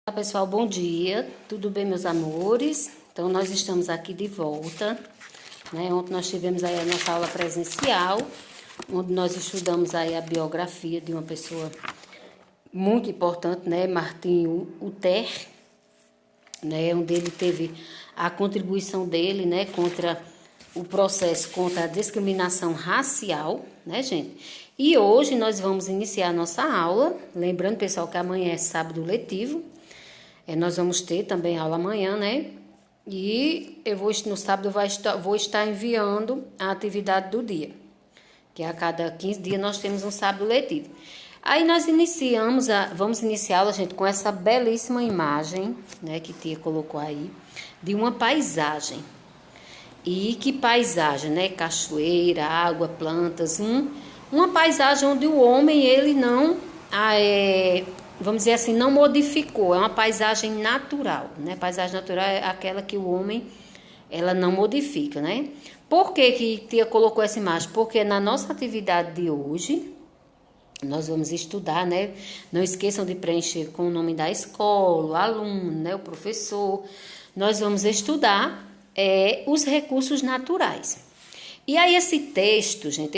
Olá pessoal, bom dia, tudo bem meus amores? Então nós estamos aqui de volta, né? Ontem nós tivemos aí a nossa aula presencial, onde nós estudamos aí a biografia de uma pessoa muito importante, né? Martin Luther, né? Onde ele teve a contribuição dele, né? Contra o processo contra a discriminação racial, né, gente? E hoje nós vamos iniciar a nossa aula, lembrando pessoal que amanhã é sábado letivo. Nós vamos ter também aula amanhã, né? E no sábado vou estar enviando a atividade do dia, que a cada 15 dias nós temos um sábado letivo. Aí nós vamos iniciar, gente, com essa belíssima imagem, né, que Tia colocou aí, de uma paisagem. E que paisagem, né? Cachoeira, água, plantas, uma paisagem onde o homem, ele não... vamos dizer assim, não modificou, é uma paisagem natural, né? Paisagem natural é aquela que o homem, ela não modifica, né? Por que Tia colocou essa imagem? Porque na nossa atividade de hoje, nós vamos estudar, né? Não esqueçam de preencher com o nome da escola, o aluno, né? O professor. Nós vamos estudar os recursos naturais. E aí esse texto, gente,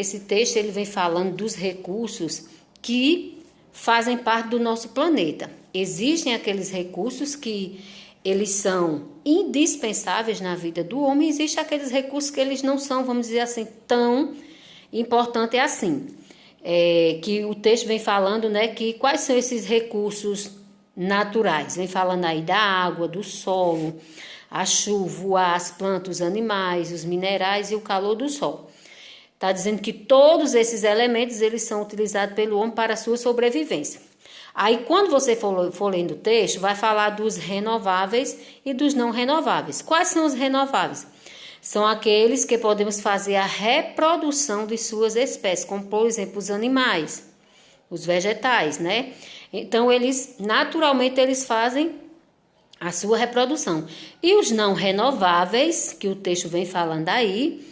ele vem falando dos recursos que fazem parte do nosso planeta. Existem aqueles recursos que eles são indispensáveis na vida do homem, existem aqueles recursos que eles não são, vamos dizer assim, tão importante assim. Que o texto vem falando, né, que quais são esses recursos naturais? Vem falando aí da água, do solo, a chuva, o ar, as plantas, os animais, os minerais e o calor do sol. Está dizendo que todos esses elementos eles são utilizados pelo homem para a sua sobrevivência. Aí, quando você for lendo o texto, vai falar dos renováveis e dos não renováveis. Quais são os renováveis? São aqueles que podemos fazer a reprodução de suas espécies, como, por exemplo, os animais, os vegetais, né? Então, naturalmente, eles fazem a sua reprodução. E os não renováveis, que o texto vem falando aí,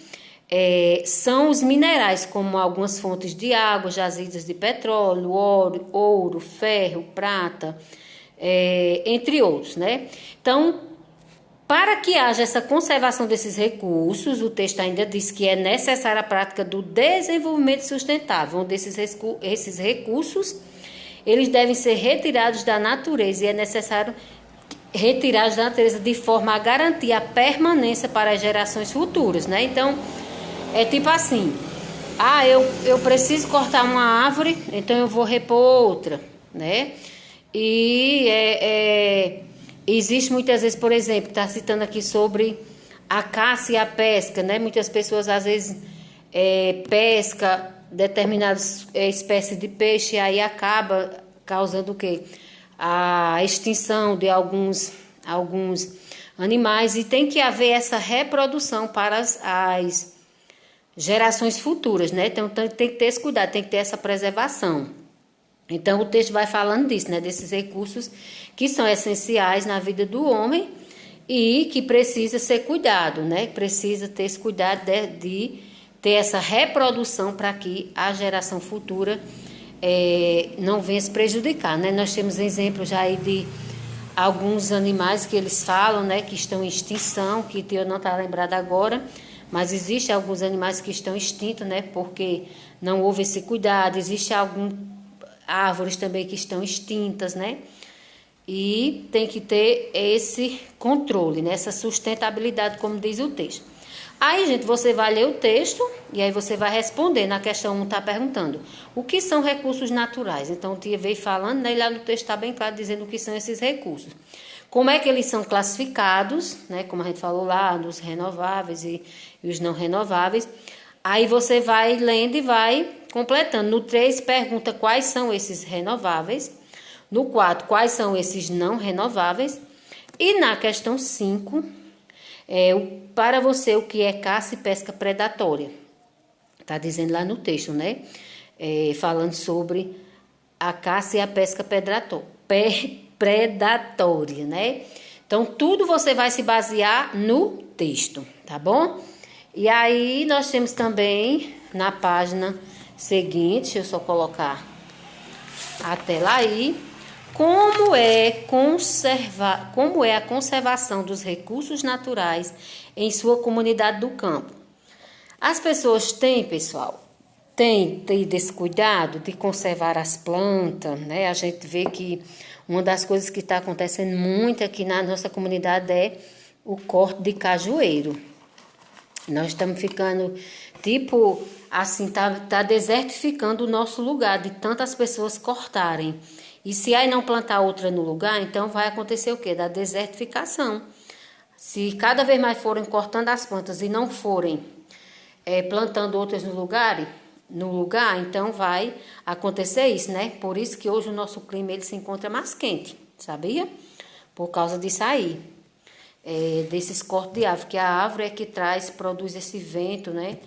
são os minerais, como algumas fontes de água, jazidas de petróleo, ouro, ferro, prata, entre outros, né? Então, para que haja essa conservação desses recursos, o texto ainda diz que é necessária a prática do desenvolvimento sustentável, onde esses recursos eles devem ser retirados da natureza e é necessário retirados da natureza de forma a garantir a permanência para as gerações futuras, né? Então, é tipo assim, eu preciso cortar uma árvore, então eu vou repor outra, né? E existe muitas vezes, por exemplo, está citando aqui sobre a caça e a pesca, né? Muitas pessoas às vezes pesca determinadas espécies de peixe e aí acaba causando o quê? A extinção de alguns animais e tem que haver essa reprodução para as gerações futuras, né? Então tem que ter esse cuidado, tem que ter essa preservação. Então o texto vai falando disso, né? Desses recursos que são essenciais na vida do homem e que precisa ser cuidado, né? Precisa ter esse cuidado de ter essa reprodução para que a geração futura não venha se prejudicar, né? Nós temos exemplos já aí de alguns animais que eles falam, né? Que estão em extinção, que eu não estou lembrada agora, mas existem alguns animais que estão extintos, né? Porque não houve esse cuidado. Existem algumas árvores também que estão extintas, né? E tem que ter esse controle, né? Essa sustentabilidade, como diz o texto. Aí, gente, você vai ler o texto e aí você vai responder. Na questão 1 está perguntando o que são recursos naturais. Então, o Tia veio falando, né? E lá no texto está bem claro dizendo o que são esses recursos. Como é que eles são classificados, né? Como a gente falou lá, dos renováveis e os não renováveis. Aí você vai lendo e vai completando. No 3, pergunta quais são esses renováveis. No 4, quais são esses não renováveis. E na questão 5... para você o que é caça e pesca predatória. Está dizendo lá no texto, né? Falando sobre a caça e a pesca predatória, né? Então, tudo você vai se basear no texto, tá bom? E aí, nós temos também na página seguinte, deixa eu só colocar a tela aí, como é a conservação dos recursos naturais em sua comunidade do campo. As pessoas têm, pessoal, têm tido esse cuidado de conservar as plantas, né? A gente vê que uma das coisas que está acontecendo muito aqui na nossa comunidade é o corte de cajueiro. Nós estamos ficando, tipo, assim, tá desertificando o nosso lugar de tantas pessoas cortarem. E se aí não plantar outra no lugar, então vai acontecer o quê? Da desertificação. Se cada vez mais forem cortando as plantas e não forem plantando outras no lugar, então vai acontecer isso, né? Por isso que hoje o nosso clima ele se encontra mais quente, sabia? Por causa disso aí, desses cortes de árvore, que a árvore é que produz esse vento, né?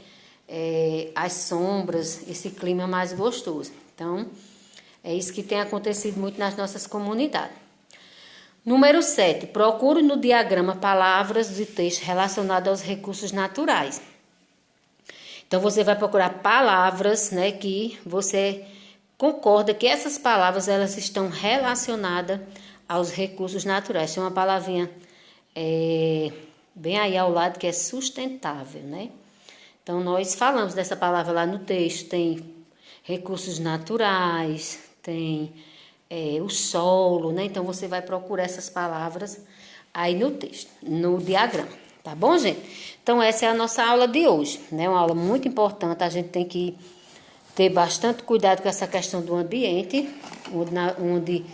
As sombras, esse clima mais gostoso. Então, é isso que tem acontecido muito nas nossas comunidades. Número 7. Procure no diagrama palavras de texto relacionadas aos recursos naturais. Então, você vai procurar palavras, né, que você concorda que essas palavras elas estão relacionadas aos recursos naturais. Tem uma palavrinha bem aí ao lado que é sustentável, né? Então, nós falamos dessa palavra lá no texto. Tem recursos naturais, tem o solo, né? Então, você vai procurar essas palavras aí no texto, no diagrama. Tá bom, gente? Então, essa é a nossa aula de hoje, né? Uma aula muito importante. A gente tem que ter bastante cuidado com essa questão do ambiente, onde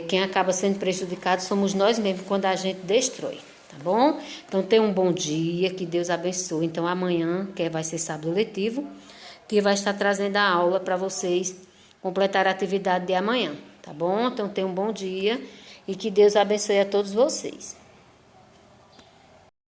quem acaba sendo prejudicado somos nós mesmos quando a gente destrói, tá bom? Então, tenha um bom dia, que Deus abençoe. Então, amanhã, que vai ser sábado letivo, que vai estar trazendo a aula para vocês completar a atividade de amanhã, tá bom? Então, tenha um bom dia e que Deus abençoe a todos vocês.